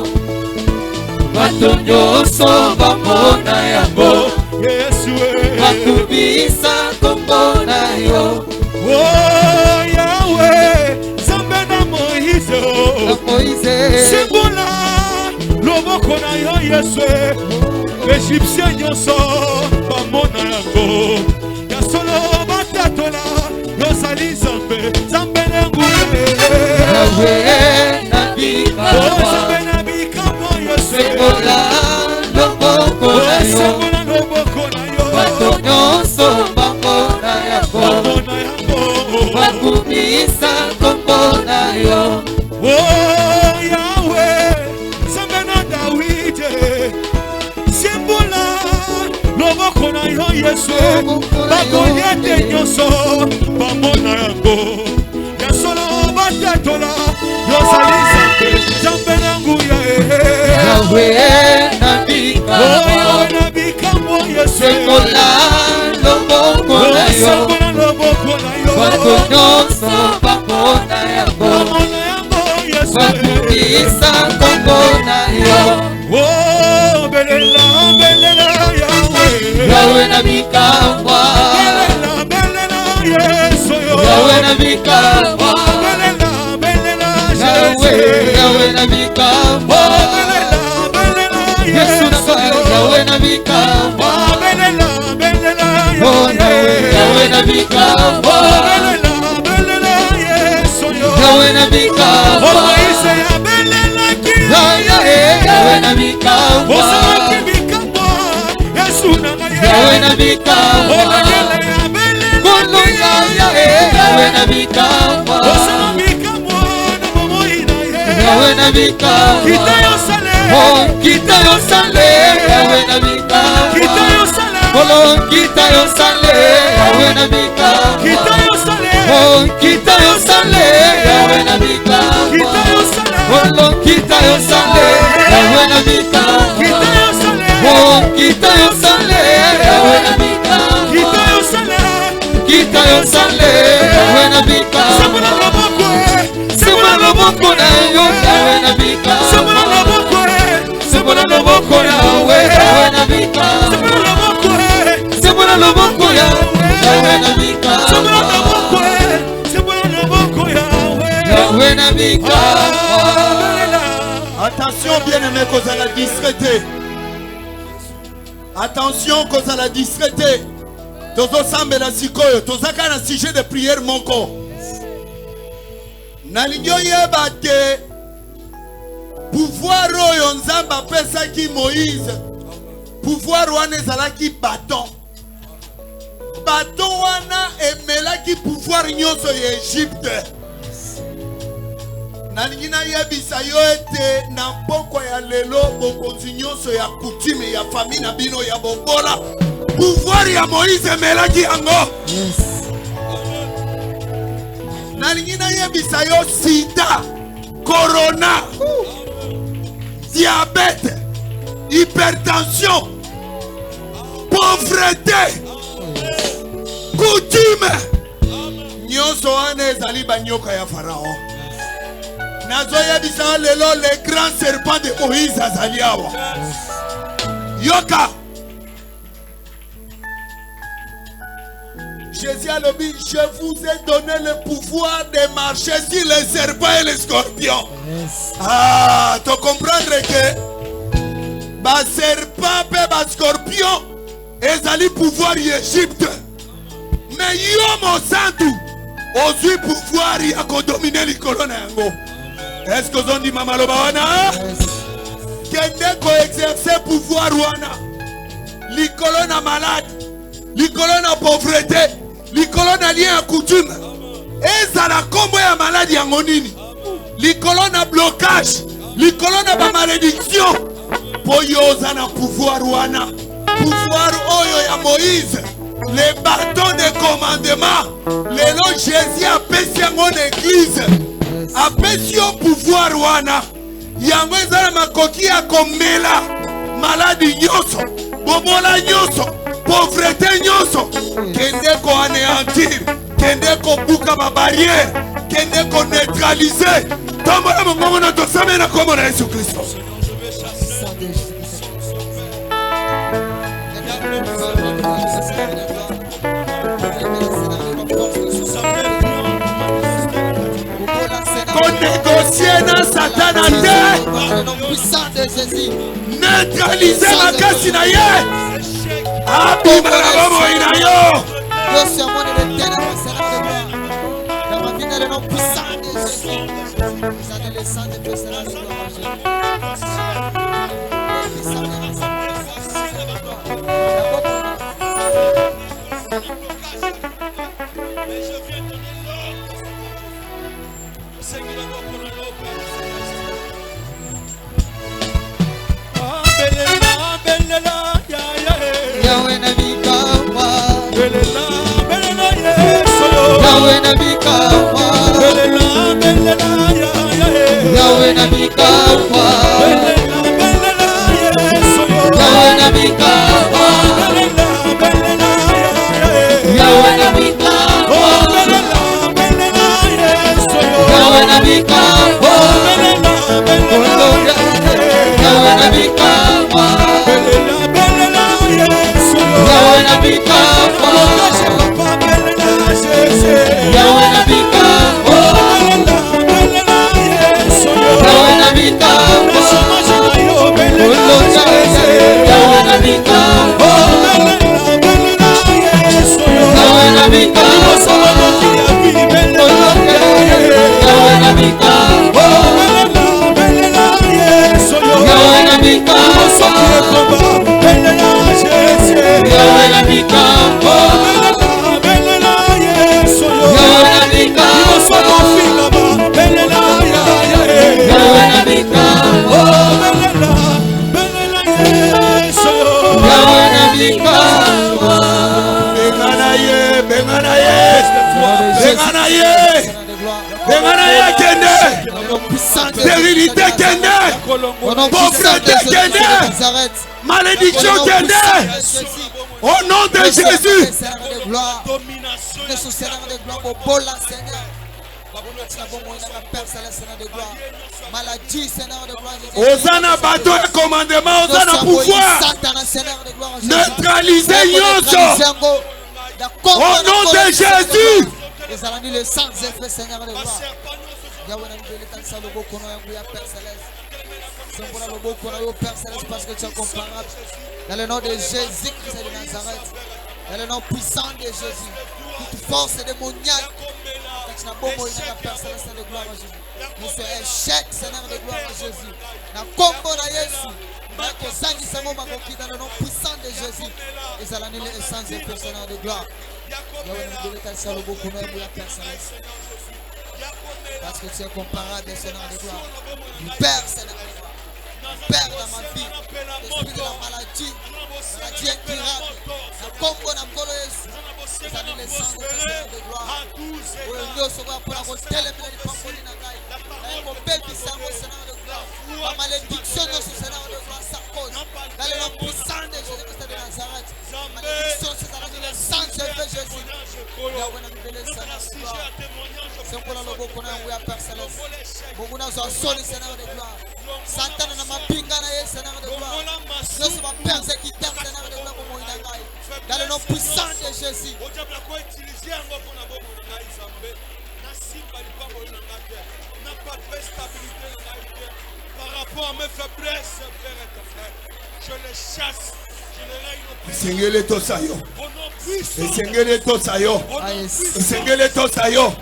bato nyonso bamona yango Yesu bakumisa kombo na yo. Oh Yahweh Nzambe na Moïse sembola loboko na yo Yesu Égyptien nyonso bamona yango ya solo batatola yozali Nzambe Nzambe na nguya Yahweh nabikamwa sembola loboko na yo bato nyonso bamona yango bakumisa kombo na yo. Oh Yahweh Nzambe na Dawidi sembola loboko na yo Yesu bagoliate nyonso bamona yango ya solo batatola yozali Nzambe na nguya Yahweh nabikamwa sembola loboko na yo bato nyonso bamona yango bakumisa kombo na yo. Oh belela belela Yahweh Yahweh nabikamwa Yesu Yahweh nabikamwa Yahweh nabikamwa Yesu Yahweh nabikamwa Yahweh nabikamwa Yahweh nabikamwa Yahweh nabikamwa Yahweh na bikamwa. Kulunga Yahweh na bikamwa. Yahweh na bikamwa. Oh, kita yo sale. Yahweh na bikamwa. Oh, kita yo sale. Yahweh na bikamwa. Oh, kita yo sale. Yahweh na bikamwa. Oh, kita yo sale. Yahweh na bikamwa. Oh, kita yo sale. Yahweh na bikamwa. Kita yo sale. Yahweh na bikamwa. Semana loboko na yo. Yahweh na bikamwa. Semana loboko Yahweh. Yahweh na bikamwa. Semana loboko Yahweh na bikamwa. Yahweh na bikamwa. Attention bien-aimé cause à la discrété. Attention cause à la discrété. Tozo sambe na sikoyo. Tozaka na sujet de prière moko. Nalinyo yeba te. Pouvoir oyo nzamba pesa ki Moïse. Pouvoir wana ezalaki bâton. Bâton wana emelaki pouvoir nyonso ya Égypte. Nalingi na yebisa yo ete na pokwa ya lelo bokonzi nyonso ya coutume ya famille na bino ya bobola. Pouvoir ya Moïse emelaki yango. Nalingi na yebisa yo sida, corona, diabète, hypertension, pauvreté, coutume. Nyonso wana ezali banyoka ya Pharaon. Nazoya bisa lelo le grand serpent de Moïse azali awa. Yoka. Jésus a dit, je vous ai donné le pouvoir de marcher sur les serpents et les scorpions. Yes. Ah, tu comprends que les serpents et les scorpions, ils ont le pouvoir d'Égypte. Mais yo mon santu, ils ont le pouvoir de dominer les colonnes. Est-ce que vous avez dit Mama Lobawana? Kende ko exercer pouvoir wana. Les colonnes malades, les colonnes pauvreté. Likolo na lien à coutume. Eza la combo ya maladie ya ngonini. Likolo na blocage. Likolo na ba malédiction. Poyoza na pouvoir wana. Pouvoir oyo ya Moïse. Les bâtons de commandement. Lelo Jésus a pesi yango l'église. A pesi yo pouvoir wana. Yango eza na makoki ya komela. Maladie nyoso. Bomola nyoso. Pauvreté nyoso. Kende ko anéantir. Kende ko buka ma barrière. Kende ko neutraliser. Tombola mongo na tosame na komo na Yesu Kristo. Ko négocier na Satan te. Neutraliser la kasi na ye. Abima la bomo ina yo. Dieu serment de l'éternel sera de gloire. Dans ma vie, dans le nom puissant de Jésus. Vous allez le sang de Dieu sera de gloire. Yahweh na bikamwa. Yahweh na bikamwa. Yahweh na bikamwa. Yahweh na bikamwa. Yahweh na bikamwa. Yahweh na bikamwa. Yahweh na bikamwa. Yahweh na bikamwa. Yahweh na bikamwa. Yahweh na bikamwa. Yahweh na bikamwa. Stérilité pauvreté malédiction au nom de Jésus. Osana bateau et commandement, Osana pouvoir neutraliser Nyonso au nom de Jésus. Parce que tu es comparable. Dans le nom de Jésus-Christ de Nazareth, dans le nom puissant de Jésus, toute force démoniaque, tu n'as pas moyen de Père Céleste de gloire à Jésus. Nous sommes échec, Seigneur de gloire à Jésus. Dans le combo de Jésus, dans le nom puissant de Jésus, et ça l'annule l'essence de Père Seigneur de gloire. Parce que tu es comparable, Seigneur de gloire. Père Seigneur de gloire. Père dans ma vie, l'esprit de la maladie incurable, la combo na mkolo Yesu, les années les sangs de Seigneur de gloire. Nous sommes pour la rotelle et la pampholi na gai. Mon bébé sango Seigneur de gloire. La malédiction de ce Seigneur de gloire sa cause. Dans le nom puissant de Jésus-Christ de Nazareth. Malédiction c'est dans le sang de Jésus. Yahweh na mbele Seigneur de gloire. C'est pour la lobo qu'on a envoyé à Père Céleste. Beaucoup n'a pas soli Seigneur de gloire. Satan na mapinga na Yesu Seigneur de gloire. Nous sommes persécuteurs Seigneur de gloire comme il dans le nom puissant de Jésus. Par rapport à mes faiblesses, Père et ta frère, je les chasse. Sengele tosayo. Sengele tosayo. Sengele tosayo.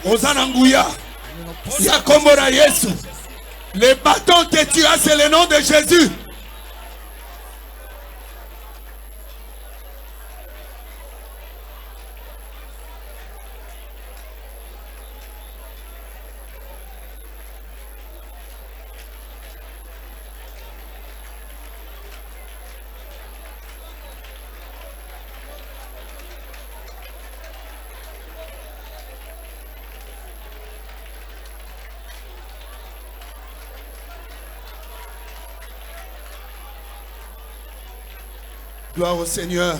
Osana nguya. Ya kombora Yesu. Les bâtons que tu as, c'est le nom de Jésus. Gloire au Seigneur.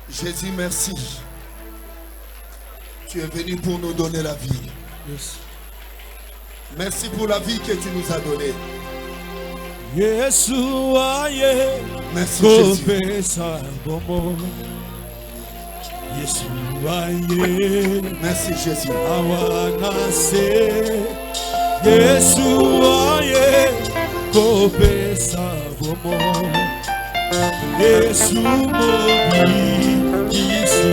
Jésus, merci. Tu es venu pour nous donner la vie. Yes. Merci pour la vie que tu nous as donnée. Merci Jésus. Merci Jésus. Yesu mobi Yesu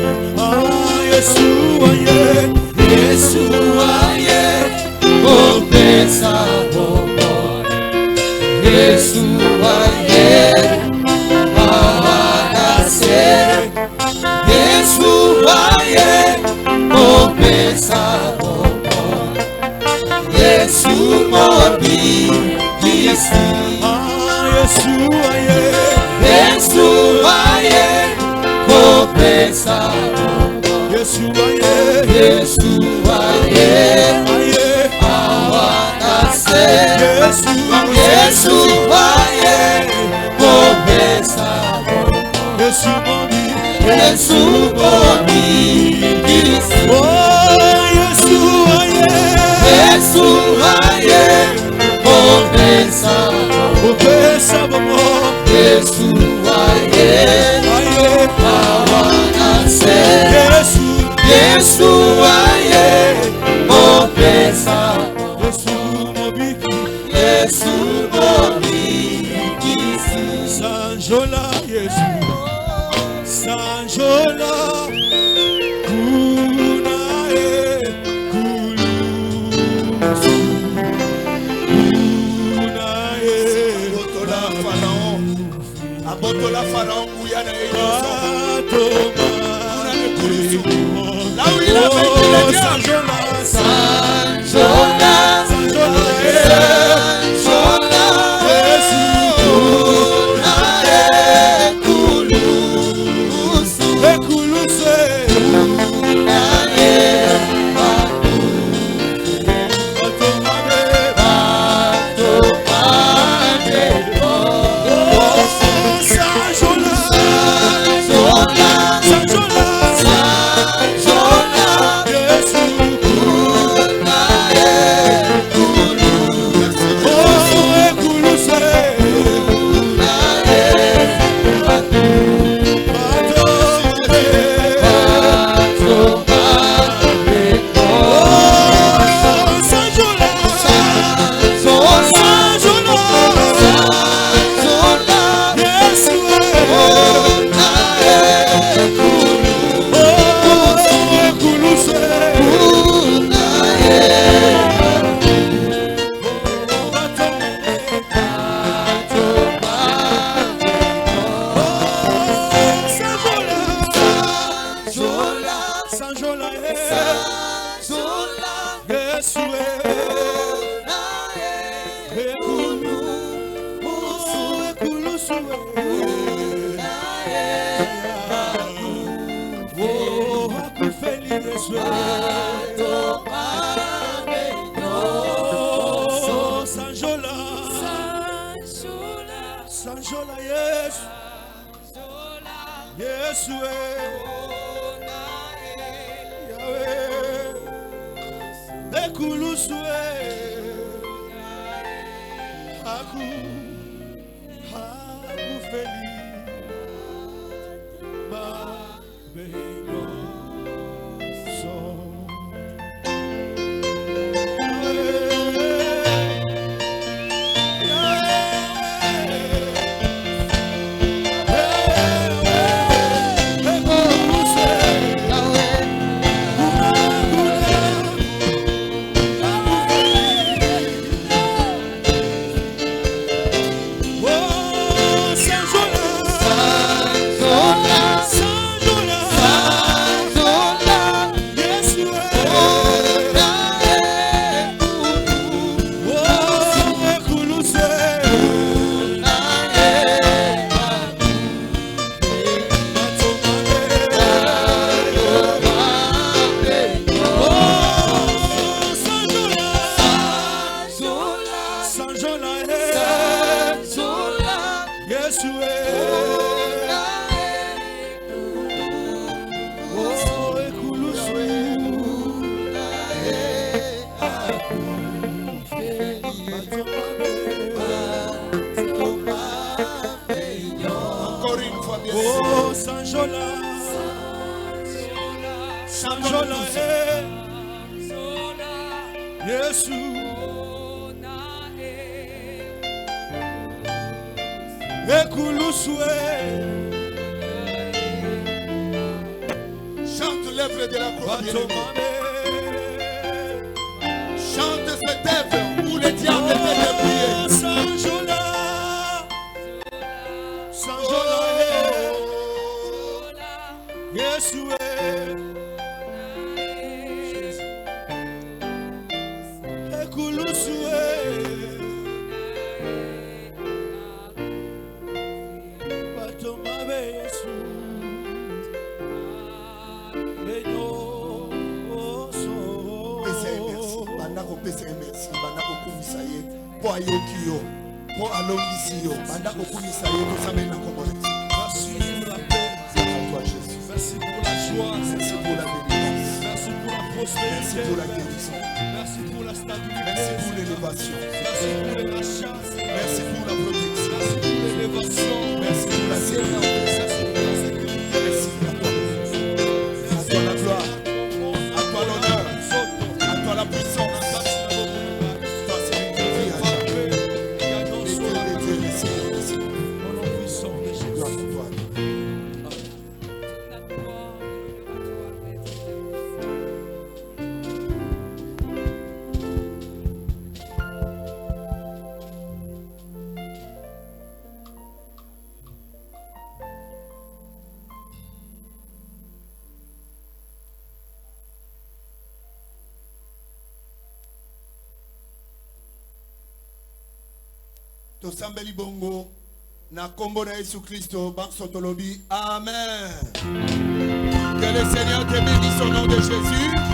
Yesu aye Yesu aye kopesa bomo Yesu aye awanase Yesu aye kopesa bomo Yesu mobi Yesu Yesu aye Yesu aye kopesa Yesu aye awanase Yesu aye kopesa Yesu mobi Yesu aye kopesa Yesu aye awanase Yesu aye kopesa Yesu mobiki Sanjola Yesu Sanjola Abotola Pharaon Guyana et là où il a vaincu le diable. Sanjola Sanjola, yes. Yes, Yahweh. Ekuluswe. Haku feli. Ba beino so. Oh, Sanjola, Sanjola, Yesu, Ekuluswe. Chante l'œuvre de la croix. Chante cette œuvre où le diable fait de prier. Sanjola, Sanjola. Yesu Ekulusue Batomabe Yesu Benyo so. Bandako pese merci bandako kumisa ye po ayokio po alongisi yo bandako kumisa ye to sabe na komona. Merci pour la joie, merci pour la délivrance, merci pour la prospérité, merci pour la guérison, merci pour la stabilité, merci pour l'élévation, merci pour la chasse, merci pour la protection, merci pour l'élévation, merci pour la sécurité, merci pour la gloire, à toi la gloire, à toi l'honneur, à toi la puissance, toi c'est le Dieu à jamais, les dieux, les Seigneurs, les Seigneurs, gloire pour toi. Tosambeli bongo na kombo na Yesu Christo bansotolobi amen. Que le Seigneur te bénisse au nom de Jésus.